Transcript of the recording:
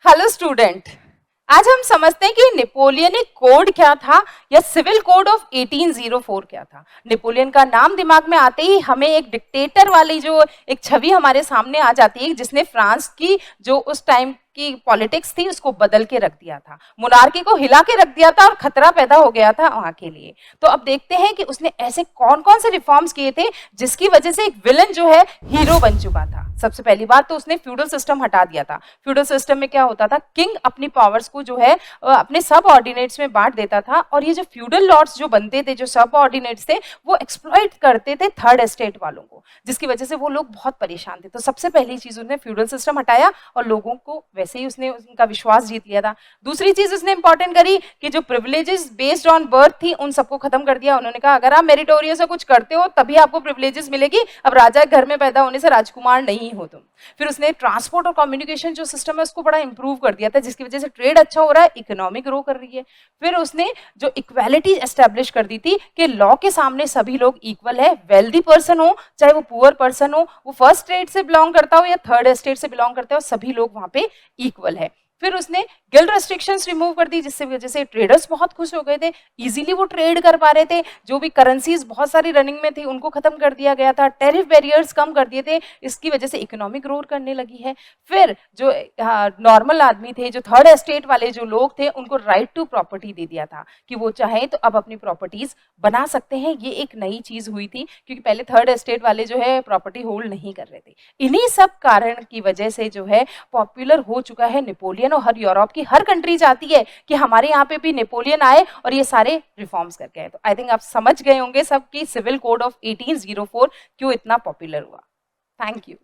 Hello student. आज हम समझते हैं कि नेपोलियनिक कोड क्या था या सिविल कोड ऑफ 1804 क्या था। नेपोलियन का नाम दिमाग में आते ही हमें एक डिक्टेटर वाली जो एक छवि हमारे सामने आ जाती है, जिसने फ्रांस की जो उस टाइम की पॉलिटिक्स थी उसको बदल के रख दिया था, मोनार्की को हिला के रख दिया था और खतरा पैदा हो गया था वहां के लिए। तो अब देखते हैं कि उसने ऐसे कौन कौन से रिफॉर्म्स किए थे जिसकी वजह से एक विलन जो है हीरो बन चुका था। सबसे पहली बात तो उसने फ्यूडल सिस्टम हटा दिया था। फ्यूडल सिस्टम में क्या होता था, किंग अपनी पावर्स को जो है अपने सब ऑर्डिनेट्स में बांट देता था, और ये जो फ्यूडल लॉर्ड्स जो बनते थे, जो सब ऑर्डिनेट्स थे, वो एक्सप्लॉइट करते थे थर्ड एस्टेट वालों को, जिसकी वजह से वो लोग बहुत परेशान थे। तो सबसे पहली चीज उसने फ्यूडल सिस्टम हटाया और लोगों को वैसे ही उसने उनका विश्वास जीत लिया था। दूसरी चीज उसने इंपॉर्टेंट करी कि जो प्रिविलेजेस बेस्ड ऑन बर्थ थी उन सबको खत्म कर दिया। उन्होंने कहा अगर आप मेरिटोरियस से कुछ करते हो तभी आपको प्रिविलेजेस मिलेगी, अब राजा के घर में पैदा होने से राजकुमार नहीं हो तुम। फिर उसने ट्रांसपोर्ट और कम्युनिकेशन जो सिस्टम है उसको बड़ा इंप्रूव कर दिया था, जिसकी वजह से ट्रेड अच्छा हो रहा है, इकोनॉमी ग्रो कर रही है। फिर उसने जो इक्वालिटी एस्टेब्लिश कर दी थी कि लॉ के सामने सभी लोग इक्वल है, वेल्दी पर्सन हो चाहे वो पुअर पर्सन हो, वो फर्स्ट स्टेट से बिलोंग करता हो या थर्ड एस्टेट से बिलोंग करता हो, सभी लोग वहां पे इक्वल है। फिर उसने गिल्ड रेस्ट्रिक्शंस रिमूव कर दी, जिससे वजह से ट्रेडर्स बहुत खुश हो गए थे, इजीली वो ट्रेड कर पा रहे थे। जो भी करेंसीज बहुत सारी रनिंग में थी उनको खत्म कर दिया गया था, टैरिफ बैरियर्स कम कर दिए थे, इसकी वजह से इकोनॉमी ग्रो करने लगी है। फिर जो नॉर्मल आदमी थे, जो थर्ड एस्टेट वाले जो लोग थे, उनको राइट टू प्रॉपर्टी दे दिया था कि वो चाहे तो अब अपनी प्रॉपर्टीज बना सकते हैं। ये एक नई चीज हुई थी, क्योंकि पहले थर्ड एस्टेट वाले जो है प्रॉपर्टी होल्ड नहीं कर रहे थे। इन्हीं सब कारण की वजह से जो है पॉपुलर हो चुका है नेपोलियन, और हर यूरोप की हर कंट्री चाहती है कि हमारे यहाँ पे भी नेपोलियन आए और ये सारे रिफॉर्म्स करके आए। तो आई थिंक आप समझ गए होंगे सब कि सिविल कोड ऑफ 1804 क्यों इतना पॉपुलर हुआ। Thank you.